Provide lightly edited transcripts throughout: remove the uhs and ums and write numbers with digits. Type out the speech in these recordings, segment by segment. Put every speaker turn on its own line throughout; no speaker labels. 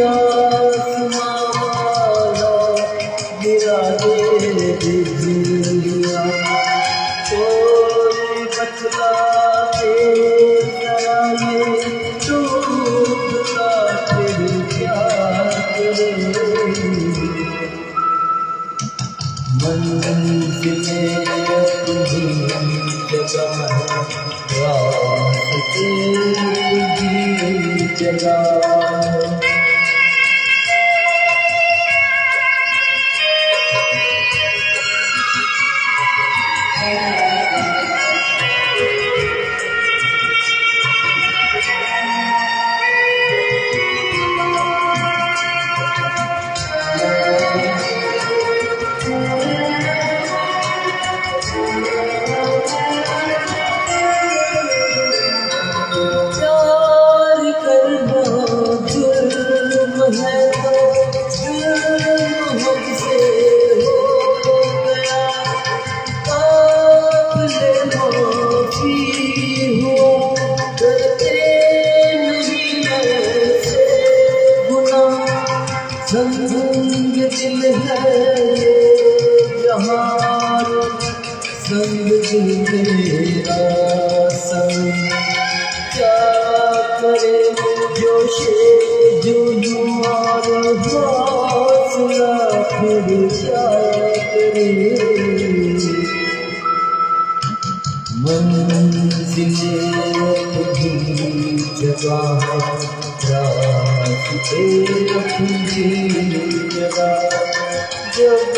आसमां वाला गिरा दे बिजलियाँ। कोई बतला दे जरा ये डूबता फिर क्या करे। मंजिलें अपनी जगह रास्ते भी जगह। संग दिल है जहाँ संग दिल मेरा संग। क्या करे जोशे जुनून और हौसला फिर क्या करे। मंजिलें अपनी जगह रास्ते अपनी जगह। जब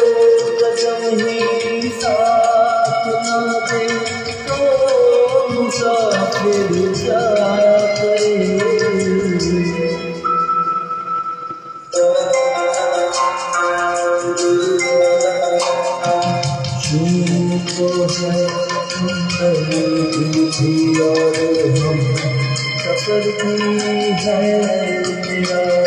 कदम ही साथ न दे तो मुसाफिर क्या करे। तो है और हम सफर की है मेरा।